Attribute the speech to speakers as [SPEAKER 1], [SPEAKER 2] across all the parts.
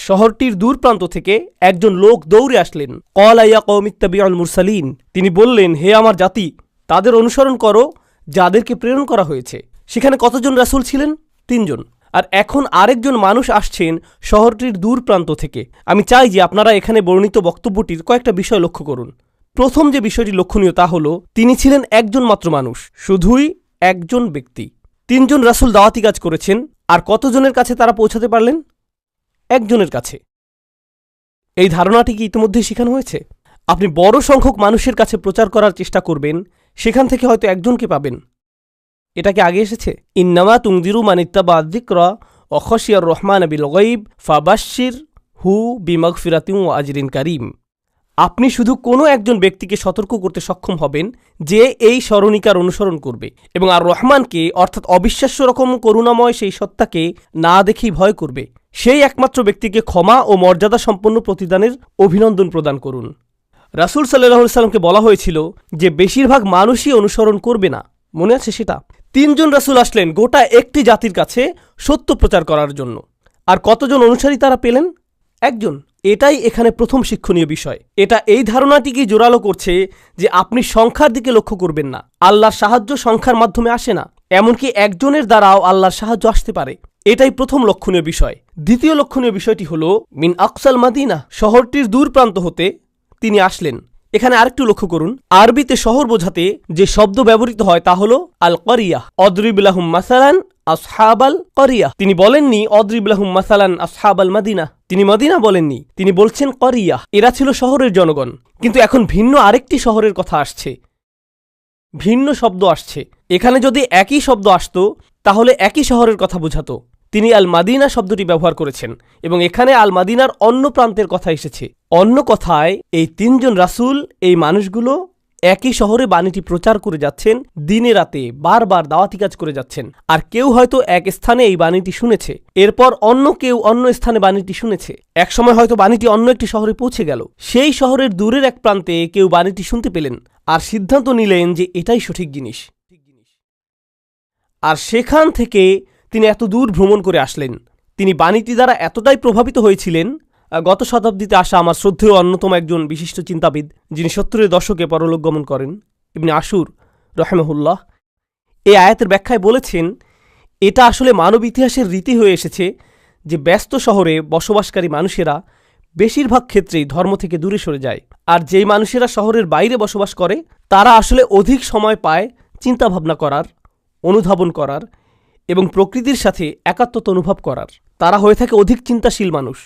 [SPEAKER 1] শহরটির দূর প্রান্ত থেকে একজন লোক দৌড়ে আসলেন। ক্বালা ইয়া কওমি ইত্তাবিউল মুরসালিন, তিনি বললেন, হে আমার জাতি, তাদের অনুসরণ করো যাদেরকে প্রেরণ করা হয়েছে। সেখানে কতজন রাসূল ছিলেন? 3 জন। আর এখন আরেকজন মানুষ আসছেন শহরটির দূর প্রান্ত থেকে। আমি চাই যে আপনারা এখানে বর্ণিত বক্তব্যটির কয়েকটা বিষয় লক্ষ্য করুন। প্রথম যে বিষয়টি লক্ষণীয় তা হলো, তিনি ছিলেন একজন মাত্র মানুষ, শুধুই একজন ব্যক্তি। 3 জন রাসূল দাওয়াতি কাজ করেছেন, আর কতজনের কাছে তারা পৌঁছাতে পারলেন? একজনের কাছে। এই ধারণাটি কি ইতিমধ্যেই শেখানো হয়েছে? আপনি বড় সংখ্যক মানুষের কাছে প্রচার করার চেষ্টা করবেন, সেখান থেকে হয়তো একজনকে পাবেন। এটা কি আগে এসেছে? ইন্নামা তুনদিরু মান ইত্তাবা যিকরা ওয়া খাশিয়ার রহমান বিল গায়ব ফাবাশশিরহু বিমাগফিরাতিন ওয়া আজরিন কারীম। আপনি শুধু কোনো একজন ব্যক্তিকে সতর্ক করতে সক্ষম হবেন যে এই স্মরণিকার অনুসরণ করবে এবং আর রহমানকে, অর্থাৎ অবিশ্বাস্য রকম করুণাময় সেই সত্তাকে না দেখেই ভয় করবে। সেই একমাত্র ব্যক্তিকে ক্ষমা ও মর্যাদা সম্পন্ন প্রতিদানের অভিনন্দন প্রদান করুন। রাসূল সাল্লাল্লাহু আলাইহি সাল্লামকে বলা হয়েছিল যে বেশিরভাগ মানুষই অনুসরণ করবে না, মনে আছে সেটা? 3 জন রাসূল আসলেন গোটা একটি জাতির কাছে সত্য প্রচার করার জন্য। আর কতজন অনুসারী তারা পেলেন? একজন। এটাই এখানে প্রথম শিক্ষণীয় বিষয়। এটা এই ধারণাটিকে জোরালো করছে যে আপনি সংখ্যার দিকে লক্ষ্য করবেন না। আল্লাহর সাহায্য সংখ্যার মাধ্যমে আসে না, এমনকি একজনের দ্বারাও আল্লাহর সাহায্য আসতে পারে। এটাই প্রথম লক্ষণীয় বিষয়। দ্বিতীয় লক্ষণীয় বিষয়টি হলো, মিন আকসাল মাদিনা, শহরটির দূর প্রান্ত হতে তিনি আসলেন। এখানে আরেকটু লক্ষ্য করুন, আরবিতে শহর বোঝাতে যে শব্দ ব্যবহৃত হয় তা হলো আল করিয়া। অদরিব লাহুম মাসালান আসহাবাল করিয়া। তিনি বলেননি অদরিব লাহুম মাসালান আসহাবাল মাদিনা, তিনি মদিনা বলেননি, তিনি বলছেন করিয়া। এরা ছিল শহরের জনগণ। কিন্তু এখন ভিন্ন আরেকটি শহরের কথা আসছে, ভিন্ন শব্দ আসছে। এখানে যদি একই শব্দ আসতো তাহলে একই শহরের কথা বোঝাতো। তিনি আল মাদিনা শব্দটি ব্যবহার করেছেন এবং এখানে আল মাদিনার অন্য প্রান্তের কথা এসেছে। অন্য কথায়, এই 3 জন রাসূল, এই মানুষগুলো একই শহরে বাণীটি প্রচার করে যাচ্ছেন, দিনে রাতে বারবার দাওয়াতি কাজ করে যাচ্ছেন। আর কেউ হয়তো এক স্থানে এই বাণীটি শুনেছে, এরপর অন্য কেউ অন্য স্থানে বাণীটি শুনেছে। একসময় হয়তো বাণীটি অন্য একটি শহরে পৌঁছে গেল। সেই শহরের দূরের এক প্রান্তে কেউ বাণীটি শুনতে পেলেন আর সিদ্ধান্ত নিলেন যে এটাই সঠিক জিনিস। আর সেখান থেকে তিনি এত দূর ভ্রমণ করে আসলেন। তিনি বাণীটি দ্বারা এতটাই প্রভাবিত হয়েছিলেন, গত শতাব্দীতে আসা আমার শ্রদ্ধেয় অন্যতম একজন বিশিষ্ট চিন্তাবিদ, যিনি 70-এর দশকে পরলোক গমন করেন, ইবনে আশুর রাহিমাহুল্লাহ, এই আয়াতের ব্যাখ্যায় বলেছেন, এটা আসলে মানব ইতিহাসের রীতি হয়ে এসেছে যে ব্যস্ত শহরে বসবাসকারী মানুষেরা বেশিরভাগ ক্ষেত্রেই ধর্ম থেকে দূরে সরে যায়। আর যেই মানুষেরা শহরের বাইরে বসবাস করে তারা আসলে অধিক সময় পায় চিন্তাভাবনা করার, অনুধাবন করার এবং প্রকৃতির সাথে একাত্মতা অনুভব করার। তারা হয়ে থাকে অধিক চিন্তাশীল মানুষ,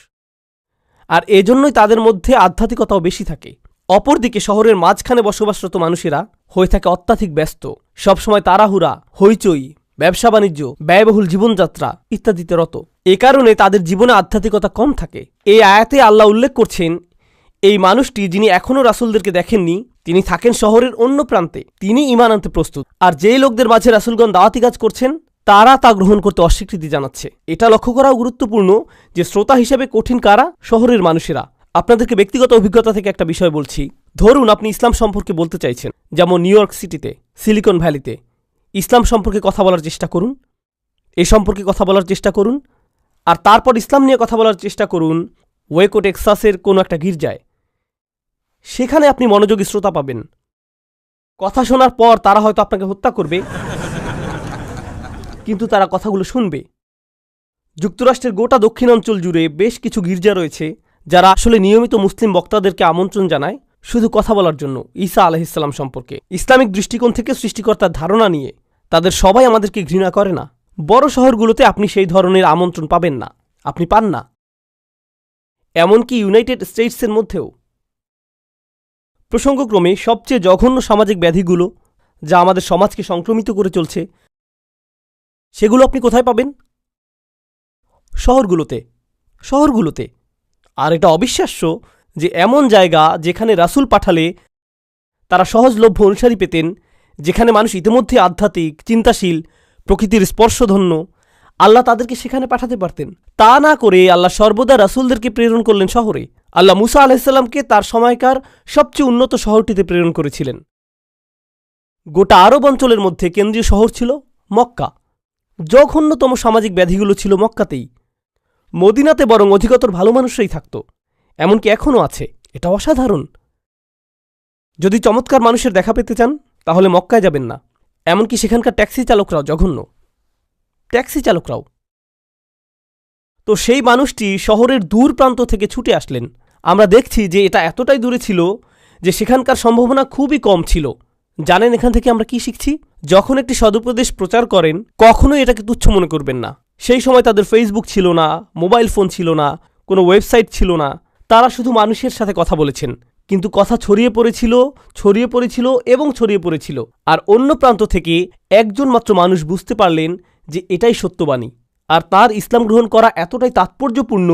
[SPEAKER 1] আর এজন্যই তাদের মধ্যে আধ্যাত্মিকতাও বেশি থাকে। অপরদিকে শহরের মাঝখানে বসবাসরত মানুষেরা হয়ে থাকে অত্যাধিক ব্যস্ত, সবসময় তাড়াহুড়া, হইচই, ব্যবসা বাণিজ্য, ব্যয়বহুল জীবনযাত্রা ইত্যাদিতে রত। এ কারণে তাদের জীবনে আধ্যাত্মিকতা কম থাকে। এই আয়াতে আল্লাহ উল্লেখ করছেন, এই মানুষটি যিনি এখনও রাসূলদেরকে দেখেননি, তিনি থাকেন শহরের অন্য প্রান্তে, তিনি ঈমান আনতে প্রস্তুত। আর যেই লোকদের মাঝে রাসূলগণ দাওয়াতি কাজ করছেন তারা তা গ্রহণ করতে অস্বীকৃতি জানাচ্ছে। এটা লক্ষ্য করাও গুরুত্বপূর্ণ যে শ্রোতা হিসেবে কঠিন কারা? শহরের মানুষেরা। আপনাদেরকে ব্যক্তিগত অভিজ্ঞতা থেকে একটা বিষয় বলছি। ধরুন আপনি ইসলাম সম্পর্কে বলতে চাইছেন, যেমন নিউ ইয়র্ক সিটিতে, সিলিকন ভ্যালিতে ইসলাম সম্পর্কে কথা বলার চেষ্টা করুন, এ সম্পর্কে কথা বলার চেষ্টা করুন, আর তারপর ইসলাম নিয়ে কথা বলার চেষ্টা করুন ওয়েকো টেক্সাসের কোনো একটা গির্জায়। সেখানে আপনি মনোযোগী শ্রোতা পাবেন। কথা শোনার পর তারা হয়তো আপনাকে হত্যা করবে, কিন্তু তারা কথাগুলো শুনবে। যুক্তরাষ্ট্রের গোটা দক্ষিণাঞ্চল জুড়ে বেশ কিছু গির্জা রয়েছে যারা আসলে নিয়মিত মুসলিম বক্তাদেরকে আমন্ত্রণ জানায় শুধু কথা বলার জন্য ঈসা আলাইহিস সালাম সম্পর্কে, ইসলামিক দৃষ্টিকোণ থেকে সৃষ্টিকর্তার ধারণা নিয়ে। তাদের সবাই আমাদেরকে ঘৃণা করে না। বড় শহরগুলোতে আপনি সেই ধরনের আমন্ত্রণ পাবেন না, আপনি পান না, এমনকি ইউনাইটেড স্টেটসের মধ্যেও। প্রসঙ্গক্রমে সবচেয়ে জঘন্য সামাজিক ব্যাধিগুলো যা আমাদের সমাজকে সংক্রমিত করে চলছে, সেগুলো আপনি কোথায় পাবেন? শহরগুলোতে। আর এটা অবিশ্বাস্য যে এমন জায়গা যেখানে রাসূল পাঠালে তারা সহজলভ্য অনুসারী পেতেন, যেখানে মানুষ ইতিমধ্যে আধ্যাত্মিক, চিন্তাশীল, প্রকৃতির স্পর্শধন্য, আল্লাহ তাদেরকে সেখানে পাঠাতে পারতেন। তা না করে আল্লাহ সর্বদা রাসূলদেরকে প্রেরণ করলেন শহরে। আল্লাহ মুসা আলাইহিস সালামকে তার সময়কার সবচেয়ে উন্নত শহরটিতে প্রেরণ করেছিলেন। গোটা আরব অঞ্চলের মধ্যে কেন্দ্রীয় শহর ছিল মক্কা। জঘন্যতম সামাজিক ব্যাধিগুলো ছিল মক্কাতেই। মদিনাতে বরং অধিকতর ভালো মানুষরাই থাকত, এমনকি এখনও আছে। এটা অসাধারণ। যদি চমৎকার মানুষের দেখা পেতে চান তাহলে মক্কায় যাবেন না, এমনকি সেখানকার ট্যাক্সি চালকরাও জঘন্য, ট্যাক্সি চালকরাও। তো সেই মানুষটি শহরের দূর প্রান্ত থেকে ছুটে আসলেন। আমরা দেখছি যে এটা এতটাই দূরে ছিল যে সেখানকার সম্ভাবনা খুবই কম ছিল। জানেন এখান থেকে আমরা কি শিখছি? যখন একটি সদুপদেশ প্রচার করেন কখনোই এটাকে তুচ্ছ মনে করবেন না। সেই সময় তাদের ফেসবুক ছিল না, মোবাইল ফোন ছিল না, কোনো ওয়েবসাইট ছিল না। তারা শুধু মানুষের সাথে কথা বলেছেন, কিন্তু কথা ছড়িয়ে পড়েছিল এবং ছড়িয়ে পড়েছিল। আর অন্য প্রান্ত থেকে একজন মাত্র মানুষ বুঝতে পারলেন যে এটাই সত্যবাণী। আর তার ইসলাম গ্রহণ করা এতটাই তাৎপর্যপূর্ণ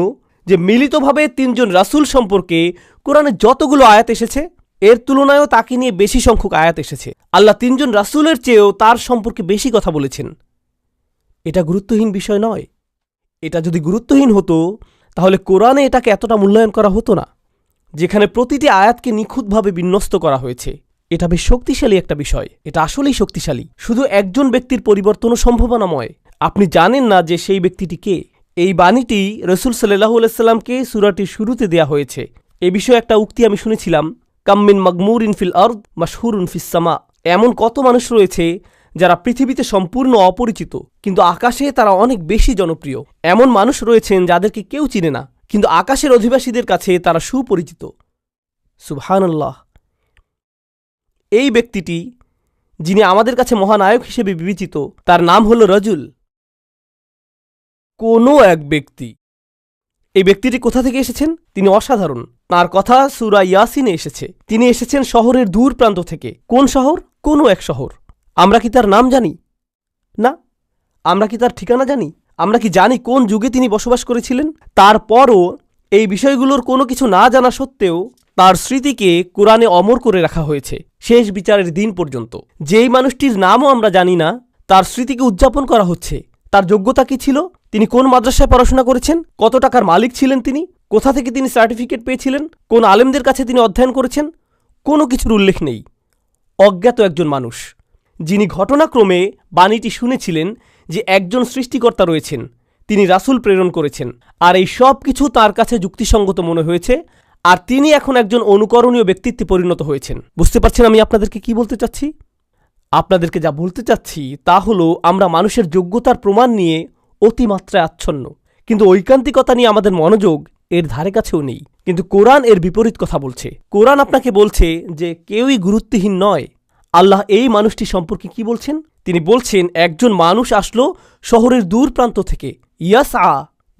[SPEAKER 1] যে মিলিতভাবে 3 জন রাসূল সম্পর্কে কোরআনে যতগুলো আয়াত এসেছে এর তুলনায়ও তাকে নিয়ে বেশি সংখ্যক আয়াত এসেছে। আল্লাহ 3 জন রাসূলের চেয়েও তার সম্পর্কে বেশি কথা বলেছেন। এটা গুরুত্বহীন বিষয় নয়। এটা যদি গুরুত্বহীন হতো তাহলে কোরআনে এটাকে এতটা মূল্যায়ন করা হতো না, যেখানে প্রতিটি আয়াতকে নিখুঁতভাবে বিন্যস্ত করা হয়েছে। এটা বেশ শক্তিশালী একটা বিষয়। এটা আসলেই শক্তিশালী। শুধু একজন ব্যক্তির পরিবর্তনও সম্ভাবনাময়। আপনি জানেন না যে সেই ব্যক্তিটি কে। এই বাণীটি রাসূল সাল্লাল্লাহু আলাইহি সাল্লামকে সূরাটির শুরুতে দেয়া হয়েছে। এ বিষয়ে একটা উক্তি আমি শুনেছিলাম, কাম্মিন মাগমুরিন ফিল আরদ মাশহুরুন ফিস সামা। এমন কত মানুষ রয়েছে যারা পৃথিবীতে সম্পূর্ণ অপরিচিত, কিন্তু আকাশে তারা অনেক বেশি জনপ্রিয়। এমন মানুষ রয়েছেন যাদেরকে কেউ চিনে না, কিন্তু আকাশের অধিবাসীদের কাছে তারা সুপরিচিত। সুবহানাল্লাহ। এই ব্যক্তিটি যিনি আমাদের কাছে মহানায়ক হিসেবে বিবেচিত, তার নাম হল রজুল, কোনো এক ব্যক্তি। এই ব্যক্তিটি কোথা থেকে এসেছেন? তিনি অসাধারণ। তার কথা সূরা ইয়াসিনে এসেছে। তিনি এসেছেন শহরের দূর প্রান্ত থেকে। কোন শহর? কোনো এক শহর। আমরা কি তার নাম জানি? না। আমরা কি তার ঠিকানা জানি? আমরা কি জানি কোন যুগে তিনি বসবাস করেছিলেন? তারপরও এই বিষয়গুলোর কোনো কিছু না জানা সত্ত্বেও তার স্মৃতিকে কোরআনে অমর করে রাখা হয়েছে শেষ বিচারের দিন পর্যন্ত। যেই মানুষটির নামও আমরা জানি না, তার স্মৃতিকে উদযাপন করা হচ্ছে। তার যোগ্যতা কি ছিল? তিনি কোন মাদ্রাসায় পড়াশোনা করেছেন? কত টাকার মালিক ছিলেন তিনি? কোথা থেকে তিনি সার্টিফিকেট পেয়েছিলেন? কোন আলেমদের কাছে তিনি অধ্যয়ন করেছেন? কোনো কিছুর উল্লেখ নেই। অজ্ঞাত একজন মানুষ, যিনি ঘটনাক্রমে বাণীটি শুনেছিলেন যে একজন সৃষ্টিকর্তা রয়েছেন, তিনি রাসূল প্রেরণ করেছেন, আর এই সব কিছু তার কাছে যুক্তিসঙ্গত মনে হয়েছে, আর তিনি এখন একজন অনুকরণীয় ব্যক্তিত্বে পরিণত হয়েছেন। বুঝতে পারছেন আমি আপনাদেরকে কি বলতে চাচ্ছি? আপনাদেরকে যা বলতে চাচ্ছি তা হলো আমরা মানুষের যোগ্যতার প্রমাণ নিয়ে অতিমাত্রায় আচ্ছন্ন, কিন্তু ঐকান্তিকতা নিয়ে আমাদের মনোযোগ এর ধারে কাছেও নেই। কিন্তু কোরআন এর বিপরীত কথা বলছে। কোরআন আপনাকে বলছে যে কেউই গুরুত্বহীন নয়। আল্লাহ এই মানুষটি সম্পর্কে কি বলছেন? তিনি বলছেন একজন মানুষ আসলো শহরের দূর প্রান্ত থেকে, ইয়াসআ,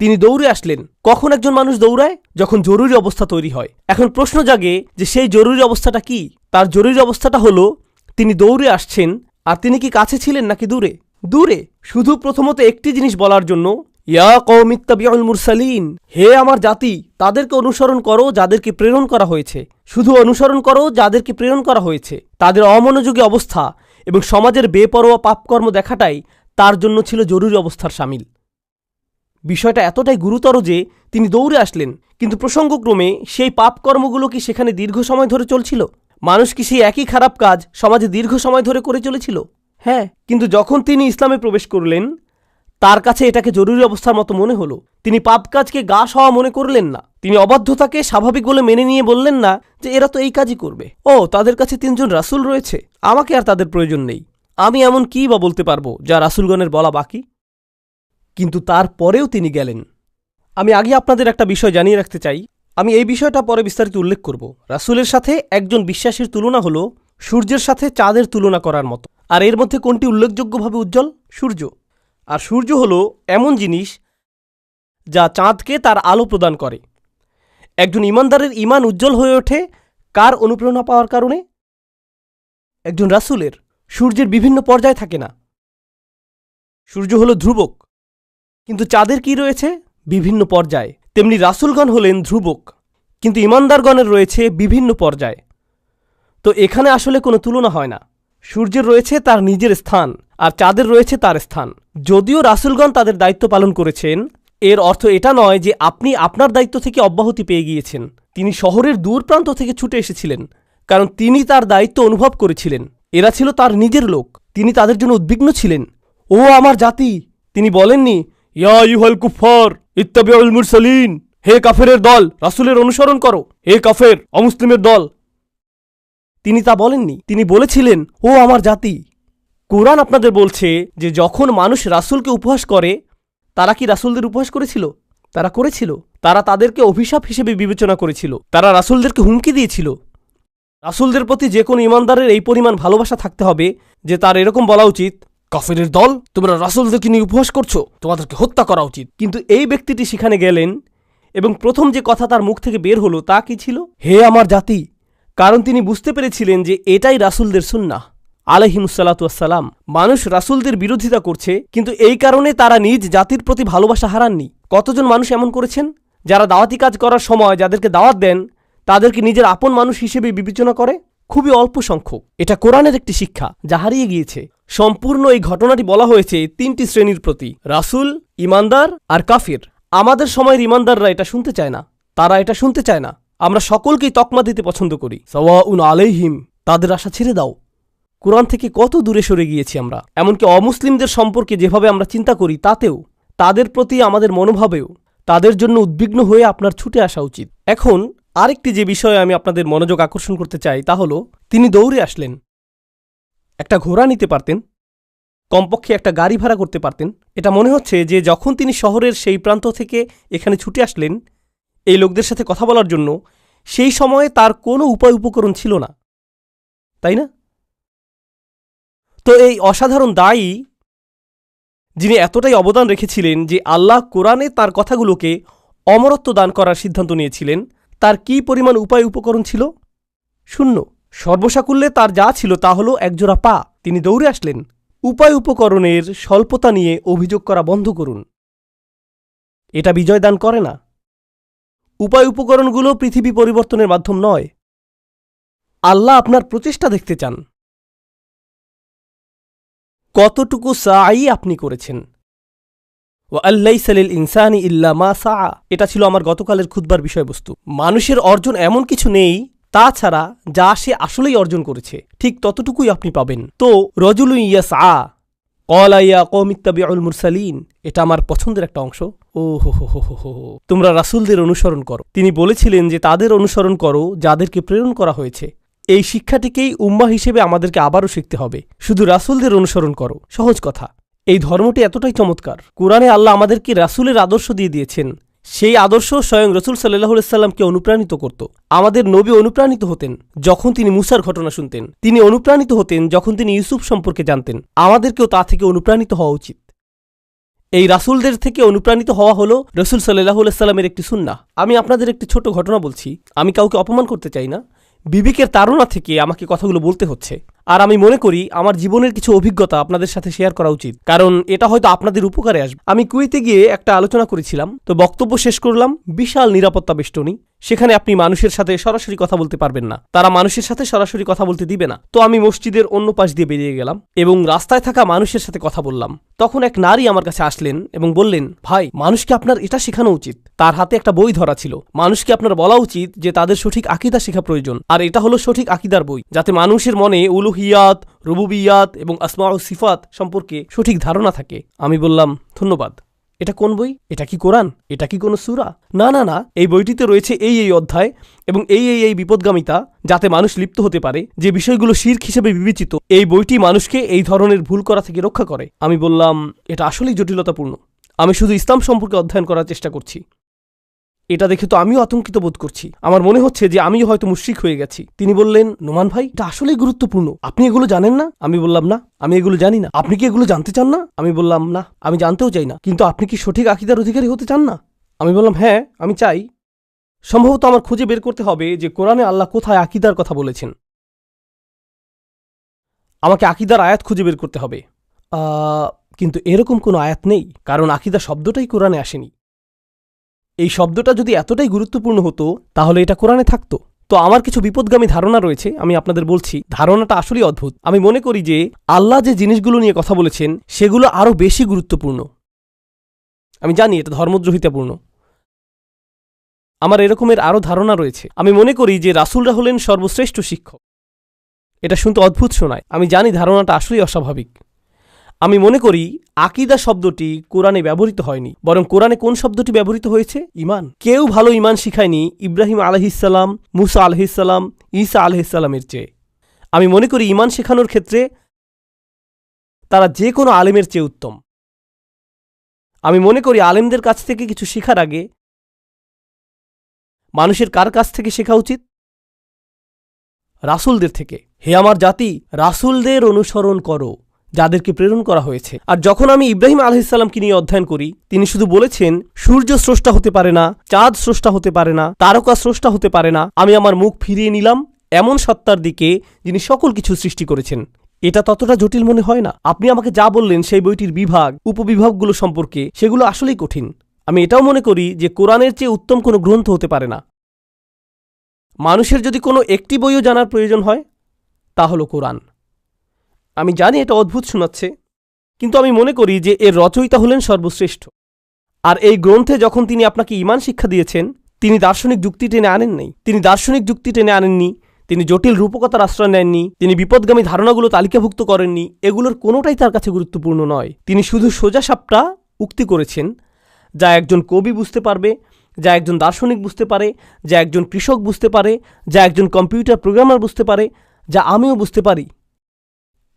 [SPEAKER 1] তিনি দৌড়ে আসলেন। কখন একজন মানুষ দৌড়ায়? যখন জরুরি অবস্থা তৈরি হয়। এখন প্রশ্ন জাগে যে সেই জরুরি অবস্থাটা কি? তার জরুরি অবস্থাটা হলো তিনি দৌড়ে আসছেন। আর তিনি কি কাছে ছিলেন নাকি দূরে? দূরে। শুধু প্রথমত একটি জিনিস বলার জন্য, ইয়া কওমি ইত্তাবিউল মুরসালিন, হে আমার জাতি, তাদেরকে অনুসরণ করো যাদেরকে প্রেরণ করা হয়েছে। শুধু অনুসরণ করো যাদেরকে প্রেরণ করা হয়েছে। তাদের অমনোযোগী অবস্থা এবং সমাজের বেপরোয়া পাপকর্ম দেখাটাই তার জন্য ছিল জরুরি অবস্থার শামিল। বিষয়টা এতটাই গুরুতর যে তিনি দৌড়ে আসলেন, কিন্তু প্রসঙ্গক্রমে সেই পাপকর্মগুলো কি সেখানে দীর্ঘ সময় ধরে চলছিল? মানুষ কি সেই একই খারাপ কাজ সমাজে দীর্ঘ সময় ধরে করে চলেছিল? হ্যাঁ, কিন্তু যখন তিনি ইসলামে প্রবেশ করলেন তার কাছে এটাকে জরুরি অবস্থার মতো মনে হলো। তিনি পাপ কাজকে গা সওয়া মনে করলেন না। তিনি অবাধ্যতাকে স্বাভাবিক বলে মেনে নিয়ে বললেন না যে এরা তো এই কাজই করবে। ও, তাদের কাছে 3 জন রাসূল রয়েছে, আমাকে আর তাদের প্রয়োজন নেই। আমি এমন কী বা বলতে পারবো যা রাসূলগণের বলা বাকি? কিন্তু তারপরেও তিনি গেলেন। আমি আগে আপনাদের একটা বিষয় জানিয়ে রাখতে চাই। আমি এই বিষয়টা পরে বিস্তারিত উল্লেখ করব। রাসূলের সাথে একজন বিশ্বাসীর তুলনা হলো সূর্যের সাথে চাঁদের তুলনা করার মতো। আর এর মধ্যে কোনটি উল্লেখযোগ্যভাবে উজ্জ্বল? সূর্য। আর সূর্য হলো এমন জিনিস যা চাঁদকে তার আলো প্রদান করে। একজন ইমানদারের ইমান উজ্জ্বল হয়ে ওঠে কার অনুপ্রেরণা পাওয়ার কারণে? একজন রাসূলের। সূর্যের বিভিন্ন পর্যায় থাকে না। সূর্য হলো ধ্রুবক, কিন্তু চাঁদের কি রয়েছে? বিভিন্ন পর্যায়। তেমনি রাসূলগণ হলেন ধ্রুবক, কিন্তু ইমানদারগণের রয়েছে বিভিন্ন পর্যায়। তো এখানে আসলে কোনো তুলনা হয় না। সূর্যের রয়েছে তার নিজের স্থান, আর চাঁদের রয়েছে তার স্থান। যদিও রাসূলগণ তাদের দায়িত্ব পালন করেছেন, এর অর্থ এটা নয় যে আপনি আপনার দায়িত্ব থেকে অব্যাহতি পেয়ে গিয়েছেন। তিনি শহরের দূর প্রান্ত থেকে ছুটে এসেছিলেন, কারণ তিনি তার দায়িত্ব অনুভব করেছিলেন। এরা ছিল তার নিজের লোক। তিনি তাদের জন্য উদ্বিগ্ন ছিলেন। ও আমার জাতি! তিনি বলেননি, ইয়া আইয়ুহাল কুফফার ইত্তাবিউল মুরসালিন, হে কাফেরের দল, রাসূলের অনুসরণ করো। হে কাফের অমুসলিমের দল। তিনি তা বলেননি, তিনি বলেছিলেন, ও আমার জাতি। কোরআন আপনাদের বলছে যে যখন মানুষ রাসূলকে উপহাস করে, তারা কি রাসূলদের উপহাস করেছিল? তারা করেছিল। তারা তাদেরকে অভিশাপ হিসেবে বিবেচনা করেছিল। তারা রাসূলদেরকে হুমকি দিয়েছিল। রাসূলদের প্রতি যে কোনো ইমানদারের এই পরিমাণ ভালোবাসা থাকতে হবে যে তার এরকম বলা উচিত, কাফেরের দল, তোমরা রাসূলদেরকে নিয়ে উপহাস করছো, তোমাদেরকে হত্যা করা উচিত। কিন্তু এই ব্যক্তিটি সেখানে গেলেন এবং প্রথম যে কথা তার মুখ থেকে বের হলো তা কি ছিল? হে আমার জাতি। কারণ তিনি বুঝতে পেরেছিলেন যে এটাই রাসূলদের সুন্নাহ আলাইহিমুসসালাতু ওয়াসসালাম। মানুষ রাসূলদের বিরোধিতা করছে, কিন্তু এই কারণে তারা নিজ জাতির প্রতি ভালোবাসা হারাননি। কতজন মানুষ এমন করেছেন যারা দাওয়াতি কাজ করার সময় যাদেরকে দাওয়াত দেন তাদেরকে নিজের আপন মানুষ হিসেবে বিবেচনা করে? খুবই অল্প সংখ্যক। এটা কোরআনের একটি শিক্ষা যা হারিয়ে গিয়েছে। সম্পূর্ণ এই ঘটনাটি বলা হয়েছে তিনটি শ্রেণীর প্রতি, রাসূল, ইমানদার আর কাফির। আমাদের সময়ের ইমানদাররা এটা শুনতে চায় না, তারা এটা শুনতে চায় না। আমরা সকলকেই তকমা দিতে পছন্দ করি, সাওয়াউন আলাইহিম, তাদের আশা ছেড়ে দাও। কোরআন থেকে কত দূরে সরে গিয়েছি আমরা। এমনকি অমুসলিমদের সম্পর্কে যেভাবে আমরা চিন্তা করি তাতেও, তাদের প্রতি আমাদের মনোভাবেও তাদের জন্য উদ্বিগ্ন হয়ে আপনার ছুটে আসা উচিত। এখন আরেকটি যে বিষয়ে আমি আপনাদের মনোযোগ আকর্ষণ করতে চাই তা হল, তিনি দৌড়ে আসলেন। একটা ঘোড়া নিতে পারতেন, কমপক্ষে একটা গাড়ি ভাড়া করতে পারতেন। এটা মনে হচ্ছে যে যখন তিনি শহরের সেই প্রান্ত থেকে এখানে ছুটে আসলেন এই লোকদের সাথে কথা বলার জন্য, সেই সময়ে তার কোনো উপায় উপকরণ ছিল না, তাই না? তো এই অসাধারণ দায়ী, যিনি এতটাই অবদান রেখেছিলেন যে আল্লাহ কোরআনে তার কথাগুলোকে অমরত্ব দান করার সিদ্ধান্ত নিয়েছিলেন, তার কি পরিমাণ উপায় উপকরণ ছিল? শূন্য। সর্বসাকুল্যে তার যা ছিল তা হল একজোড়া পা। তিনি দৌড়ে আসলেন। উপায় উপকরণের স্বল্পতা নিয়ে অভিযোগ করা বন্ধ করুন। এটা বিজয় দান করে না। উপায় উপকরণগুলো পৃথিবী পরিবর্তনের মাধ্যম নয়। আল্লাহ আপনার প্রচেষ্টা দেখতে চান, কতটুকু সাই আপনি করেছেন। ওয়াল্লাইসা লিল ইনসানি ইল্লা মা সাআ, এটা ছিল আমার গতকালের খুতবার বিষয়বস্তু। মানুষের অর্জন এমন কিছু নেই তাছাড়া যা সে আসলেই অর্জন করেছে, ঠিক ততটুকুই আপনি পাবেন। তো রজুলুন ইয়াসআ ক্বালা ইয়া কওমি ইত্তাবিউল মুরসালিন, এটা আমার পছন্দের একটা অংশ। ও হো হো হো হো, তোমরা রাসূলদের অনুসরণ করো। তিনি বলেছিলেন যে তাদের অনুসরণ করো যাদেরকে প্রেরণ করা হয়েছে। এই শিক্ষাটিকেই উম্মাহ হিসেবে আমাদেরকে আবারও শিখতে হবে। শুধু রাসূলদের অনুসরণ করো, সহজ কথা। এই ধর্মটি এতটাই চমৎকার। কোরআনে আল্লাহ আমাদেরকে রাসূলের আদর্শ দিয়ে দিয়েছেন। সেই আদর্শ স্বয়ং রাসূল সাল্লাল্লাহু আলাইহি সাল্লামকে অনুপ্রাণিত করত। আমাদের নবী অনুপ্রাণিত হতেন যখন তিনি মুসার ঘটনা শুনতেন। তিনি অনুপ্রাণিত হতেন যখন তিনি ইউসুফ সম্পর্কে জানতেন। আমাদেরকেও তা থেকে অনুপ্রাণিত হওয়া উচিত। এই রাসূলদের থেকে অনুপ্রাণিত হওয়া হলো রাসূল সাল্লাল্লাহু আলাইহি সাল্লামের একটি সুন্নাহ। আমি আপনাদের একটি ছোট ঘটনা বলছি। আমি কাউকে অপমান করতে চাই না, বিবেকের তাড়না থেকে আমাকে কথাগুলো বলতে হচ্ছে। আর আমি মনে করি আমার জীবনের কিছু অভিজ্ঞতা আপনাদের সাথে শেয়ার করা উচিত, কারণ এটা হয়তো আপনাদের উপকারে আসবে। আমি কুয়েতে গিয়ে একটা আলোচনা করেছিলাম, তো বক্তব্য শেষ করলাম। বিশাল নিরাপত্তা বেষ্টনী। সেখানে আপনি মানুষের সাথে সরাসরি কথা বলতে পারবেন না, তারা মানুষের সাথে সরাসরি কথা বলতে দিবে না। তো আমি মসজিদের অন্য পাশ দিয়ে বেরিয়ে গেলাম এবং রাস্তায় থাকা মানুষের সাথে কথা বললাম। তখন এক নারী আমার কাছে আসলেন এবং বললেন, ভাই, মানুষকে আপনার এটা শেখানো উচিত। তার হাতে একটা বই ধরা ছিল। মানুষকে আপনার বলা উচিত যে তাদের সঠিক আকীদা শেখা প্রয়োজন, আর এটা হলো সঠিক আকীদার বই, যাতে মানুষের মনে উলুহিয়াত, রুবুবিয়াত এবং আসমা ও সিফাত সম্পর্কে সঠিক ধারণা থাকে। আমি বললাম, ধন্যবাদ। এটা কোন বই? এটা কি কোরআন? এটা কি কোনো সূরা? না না না, এই বইটিতে রয়েছে এই এই অধ্যায় এবং এই বিপদগামিতা, যাতে মানুষ লিপ্ত হতে পারে, যে বিষয়গুলো শিরক হিসেবে বিবেচিত। এই বইটি মানুষকে এই ধরনের ভুল করা থেকে রক্ষা করে। আমি বললাম, এটা আসলেই জটিলতাপূর্ণ। আমি শুধু ইসলাম সম্পর্কে অধ্যয়ন করার চেষ্টা করছি। এটা দেখে তো আমিও আতঙ্কিত বোধ করছি। আমার মনে হচ্ছে যে আমিও হয়তো মুশরিক হয়ে গেছি। তিনি বললেন, নোমান ভাই, এটা আসলেই গুরুত্বপূর্ণ। আপনি এগুলো জানেন না? আমি বললাম, না, আমি এগুলো জানি না। আপনি কি এগুলো জানতে চান না? আমি বললাম, না, আমি জানতেও চাই না। কিন্তু আপনি কি সঠিক আকীদার অধিকারী হতে চান না? আমি বললাম, হ্যাঁ, আমি চাই। সম্ভবত আমার খুঁজে বের করতে হবে যে কোরআনে আল্লাহ কোথায় আকীদার কথা বলেছেন। আমাকে আকীদার আয়াত খুঁজে বের করতে হবে। কিন্তু এরকম কোনো আয়াত নেই, কারণ আকীদা শব্দটাই কোরআনে আসেনি। এই শব্দটা যদি এতটাই গুরুত্বপূর্ণ হতো তাহলে এটা কোরআনে থাকতো। তো আমার কিছু বিপদগামী ধারণা রয়েছে, আমি আপনাদের বলছি। ধারণাটা আসলেই অদ্ভুত। আমি মনে করি যে আল্লাহ যে জিনিসগুলো নিয়ে কথা বলেছেন সেগুলো আরও বেশি গুরুত্বপূর্ণ। আমি জানি এটা ধর্মদ্রোহিতাপূর্ণ। আমার এরকমের আরও ধারণা রয়েছে। আমি মনে করি যে রাসূলরা হলেন সর্বশ্রেষ্ঠ শিক্ষক। এটা শুনতে অদ্ভুত শোনায়, আমি জানি ধারণাটা আসলেই অস্বাভাবিক। আমি মনে করি আকিদা শব্দটি কোরআনে ব্যবহৃত হয়নি, বরং কোরআনে কোন শব্দটি ব্যবহৃত হয়েছে? ঈমান। কেউ ভালো ঈমান শিখায়নি ইব্রাহিম আলাইহিসসালাম, মুসা আলাইহিসসালাম, ঈসা আলাইহিসসালামের চেয়ে। আমি মনে করি ঈমান শেখানোর ক্ষেত্রে তারা যে কোনো আলেমের চেয়ে উত্তম। আমি মনে করি আলেমদের কাছ থেকে কিছু শেখার আগে মানুষের কার কাছ থেকে শেখা উচিত? রাসূলদের থেকে। হে আমার জাতি, রাসূলদের অনুসরণ করো যাদেরকে প্রেরণ করা হয়েছে। আর যখন আমি ইব্রাহিম আলাইহিসসালামকে নিয়ে অধ্যয়ন করি, তিনি শুধু বলেছেন সূর্য স্রষ্টা হতে পারে না, চাঁদ স্রষ্টা হতে পারে না, তারকা স্রষ্টা হতে পারে না, আমি আমার মুখ ফিরিয়ে নিলাম এমন সত্তার দিকে যিনি সকল কিছু সৃষ্টি করেছেন। এটা ততটা জটিল মনে হয় না? আপনি আমাকে যা বললেন সেই বইটির বিভাগ, উপবিভাগগুলো সম্পর্কে, সেগুলো আসলেই কঠিন। আমি এটাও মনে করি যে কোরআনের চেয়ে উত্তম কোনো গ্রন্থ হতে পারে না। মানুষের যদি কোনো একটি বইও জানার প্রয়োজন হয়, তা হলো কোরআন। আমি জানি এটা অদ্ভুত শোনাচ্ছে, কিন্তু আমি মনে করি যে এর রচয়িতা হলেন সর্বশ্রেষ্ঠ। আর এই গ্রন্থে যখন তিনি আপনাকে ঈমান শিক্ষা দিয়েছেন, তিনি দার্শনিক যুক্তি টেনে আনেননি, তিনি জটিল রূপকতার আশ্রয় নেননি, তিনি বিপদগামী ধারণাগুলো তালিকাভুক্ত করেননি। এগুলোর কোনোটাই তার কাছে গুরুত্বপূর্ণ নয়। তিনি শুধু সোজাসাপটা উক্তি করেছেন, যা একজন কবি বুঝতে পারবে, যা একজন দার্শনিক বুঝতে পারে, যা একজন কৃষক বুঝতে পারে, যা একজন কম্পিউটার প্রোগ্রামার বুঝতে পারে, যা আমিও বুঝতে পারি।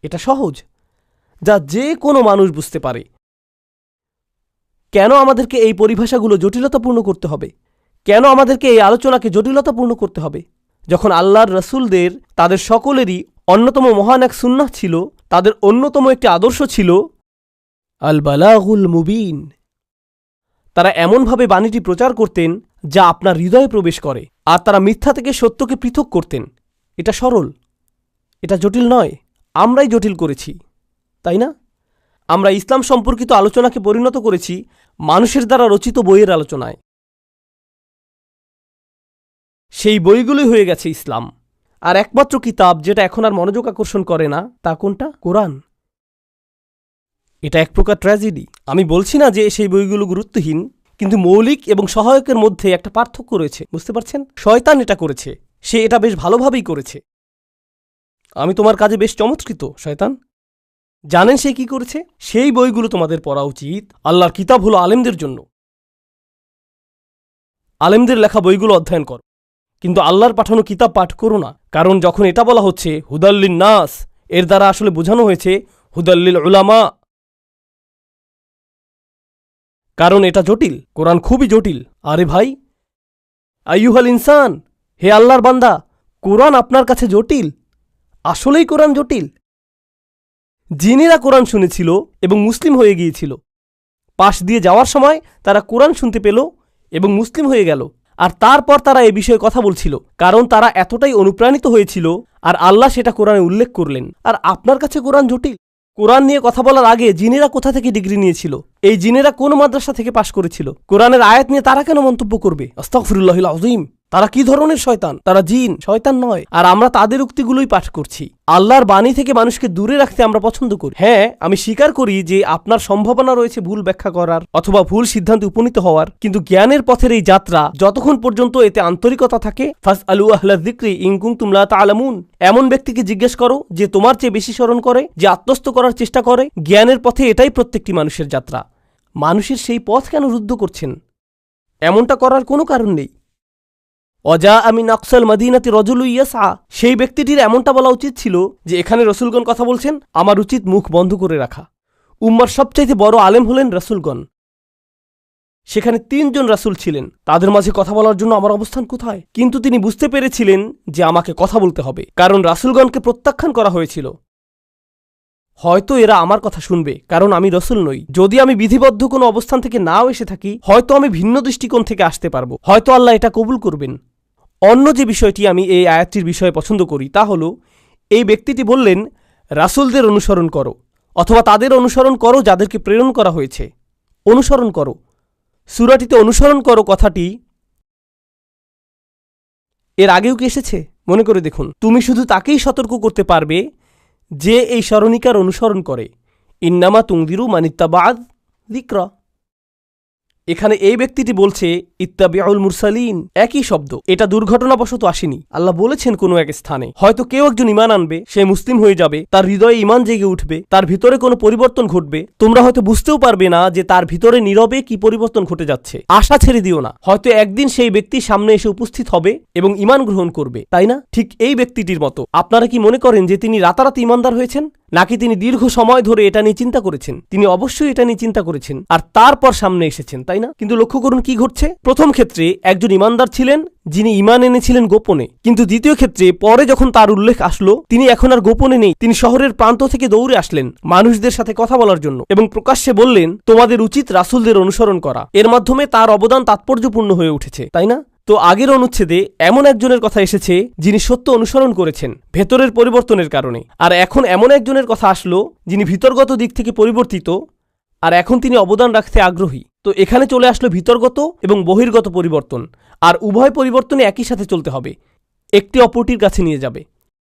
[SPEAKER 1] এটা সহজ, যা যে কোনো মানুষ বুঝতে পারে। কেন আমাদেরকে এই পরিভাষাগুলো জটিলতাপূর্ণ করতে হবে? কেন আমাদেরকে এই আলোচনাকে জটিলতাপূর্ণ করতে হবে? যখন আল্লাহর রসুলদের, তাদের সকলেরই অন্যতম মহান এক সুন্নাহ ছিল, তাদের অন্যতম একটি আদর্শ ছিল আল বালাগুল মুবিন। তারা এমনভাবে বাণীটি প্রচার করতেন যা আপনার হৃদয়ে প্রবেশ করে, আর তারা মিথ্যা থেকে সত্যকে পৃথক করতেন। এটা সরল, এটা জটিল নয়। আমরাই জটিল করেছি, তাই না? আমরা ইসলাম সম্পর্কিত আলোচনাকে পরিণত করেছি মানুষের দ্বারা রচিত বইয়ের আলোচনায়। সেই বইগুলোই হয়ে গেছে ইসলাম। আর একমাত্র কিতাব যেটা এখন আর মনোযোগ আকর্ষণ করে না, তা কোনটা? কোরআন। এটা এক প্রকার ট্র্যাজেডি। আমি বলছি না যে সেই বইগুলো গুরুত্বহীন, কিন্তু মৌলিক এবং সহায়কের মধ্যে একটা পার্থক্য রয়েছে, বুঝতে পারছেন? শয়তান এটা করেছে, সে এটা বেশ ভালোভাবেই করেছে। আমি তোমার কাজে বেশ চমৎকৃত, শয়তান। জানেন সে কি করেছে? সেই বইগুলো তোমাদের পড়া উচিত। আল্লাহর কিতাব হলো আলেমদের জন্য। আলেমদের লেখা বইগুলো অধ্যয়ন করো, কিন্তু আল্লাহর পাঠানো কিতাব পাঠ করো না। কারণ যখন এটা বলা হচ্ছে হুদাল্লিন নাস, এর দ্বারা আসলে বোঝানো হয়েছে হুদাল্লিল উলামা। কারণ এটা জটিল, কোরআন খুবই জটিল। আরে ভাই, আইয়ুহাল ইনসান, হে আল্লাহর বান্দা, কোরআন আপনার কাছে জটিল? আসলেই কোরআন জটিল? জিনেরা কোরআন শুনেছিল এবং মুসলিম হয়ে গিয়েছিল। পাশ দিয়ে যাওয়ার সময় তারা কোরআন শুনতে পেল এবং মুসলিম হয়ে গেল। আর তারপর তারা এ বিষয়ে কথা বলছিল, কারণ তারা এতটাই অনুপ্রাণিত হয়েছিল, আর আল্লাহ সেটা কোরআনে উল্লেখ করলেন। আর আপনার কাছে কোরআন জটিল? কোরআন নিয়ে কথা বলার আগে জিনেরা কোথা থেকে ডিগ্রি নিয়েছিল? এই জিনেরা কোন মাদ্রাসা থেকে পাশ করেছিল? কোরআনের আয়াত নিয়ে তারা কেন মন্তব্য করবে? আস্তাগফিরুল্লাহিল আযীম। তারা কি ধরনের শয়তান? তারা জিন, শয়তান নয়। আর আমরা তাদের উক্তিগুলোই পাঠ করছি। আল্লাহর বাণী থেকে মানুষকে দূরে রাখতে আমরা পছন্দ করি। হ্যাঁ, আমি স্বীকার করি যে আপনার সম্ভাবনা রয়েছে ভুল ব্যাখ্যা করার অথবা ভুল সিদ্ধান্তে উপনীত হওয়ার, কিন্তু জ্ঞানের পথের এই যাত্রা যতক্ষণ পর্যন্ত এতে আন্তরিকতা থাকে, ফাসআলু আহলা যিকরি ইন কুনতুম লা তা'লামুন, এমন ব্যক্তিকে জিজ্ঞেস করো যে তোমার চেয়ে বেশি স্মরণ করে, যে আত্মস্থ করার চেষ্টা করে। জ্ঞানের পথে এটাই প্রত্যেকটি মানুষের যাত্রা। মানুষের সেই পথ কেন রুদ্ধ করছেন? এমনটা করার কোনো কারণ নেই। অজা আমিন আকসাল মদিনাতি রজুলু ইয়াসআ, সেই ব্যক্তিটির এমনটা বলা উচিত ছিল যে এখানে রসুলগণ কথা বলছেন, আমার উচিত মুখ বন্ধ করে রাখা। উম্মার সবচাইতে বড় আলেম হলেন রসুলগণ। সেখানে 3 জন রাসূল ছিলেন, তাদের মাঝে কথা বলার জন্য আমার অবস্থান কোথায়? কিন্তু তিনি বুঝতে পেরেছিলেন যে আমাকে কথা বলতে হবে, কারণ রাসূলগণকে প্রত্যাখ্যান করা হয়েছিল। হয়তো এরা আমার কথা শুনবে, কারণ আমি রসুল নই। যদি আমি বিধিবদ্ধ কোনো অবস্থান থেকে নাও এসে থাকি, হয়তো আমি ভিন্ন দৃষ্টিকোণ থেকে আসতে পারবো, হয়তো আল্লাহ এটা কবুল করবেন। অন্য যে বিষয়টি আমি এই আয়াতটির বিষয়ে পছন্দ করি তা হলো, এই ব্যক্তিটি বললেন রাসূলদের অনুসরণ করো, অথবা তাদের অনুসরণ করো যাদেরকে প্রেরণ করা হয়েছে। অনুসরণ করো, সূরাটিতে অনুসরণ করো কথাটি এর আগেও কি এসেছে? মনে করে দেখুন। তুমি শুধু তাকেই সতর্ক করতে পারবে যে এই স্মরণিকার অনুসরণ করে। ইন্নামা তুনদিরু মানিত্তাবা'আ যিকরা। এখানে এই ব্যক্তিটি বলছে ইত্তাবিউল মুরসালিন, একই শব্দ। এটা দুর্ঘটনাবশত আসেনি, আল্লাহ বলেছেন কোনো এক স্থানে। হয়তো কেউ একজন ঈমান আনবে, সে মুসলিম হয়ে যাবে, তার হৃদয়ে ঈমান জেগে উঠবে, তার ভিতরে কোনো পরিবর্তন ঘটবে। তোমরা হয়তো বুঝতেও পারবে না যে তার ভিতরে নীরবে কি পরিবর্তন ঘটে যাচ্ছে। আশা ছেড়ে দিও না, হয়তো একদিন সেই ব্যক্তি সামনে এসে উপস্থিত হবে এবং ঈমান গ্রহণ করবে, তাই না? ঠিক এই ব্যক্তিটির মতো আপনারা কি মনে করেন যে তিনি রাতারাতি ঈমানদার হয়েছেন, নাকি তিনি দীর্ঘ সময় ধরে এটা নিয়ে চিন্তা করেছেন? তিনি অবশ্যই এটা নিয়ে চিন্তা করেছেন আর তারপর সামনে এসেছেন, তাই না? কিন্তু লক্ষ্য করুন কি ঘটছে। প্রথম ক্ষেত্রে একজন ঈমানদার ছিলেন যিনি ঈমান এনেছিলেন গোপনে, কিন্তু দ্বিতীয় ক্ষেত্রে পরে যখন তার উল্লেখ আসলো তিনি এখন আর গোপনে নেই, তিনি শহরের প্রান্ত থেকে দৌড়ে আসলেন মানুষদের সাথে কথা বলার জন্য এবং প্রকাশ্যে বললেন তোমাদের উচিত রাসূলদের অনুসরণ করা। এর মাধ্যমে তার অবদান তাৎপর্যপূর্ণ হয়ে উঠেছে, তাই না? তো আগের অনুচ্ছেদে এমন একজনের কথা এসেছে যিনি সত্য অনুসরণ করেছেন ভেতরের পরিবর্তনের কারণে, আর এখন এমন একজনের কথা আসলো যিনি ভিতরগত দিক থেকে পরিবর্তিত আর এখন তিনি অবদান রাখতে আগ্রহী। তো এখানে চলে আসলো ভিতরগত এবং বহির্গত পরিবর্তন, আর উভয় পরিবর্তনে একই সাথে চলতে হবে, একটি অপরটির কাছে নিয়ে যাবে।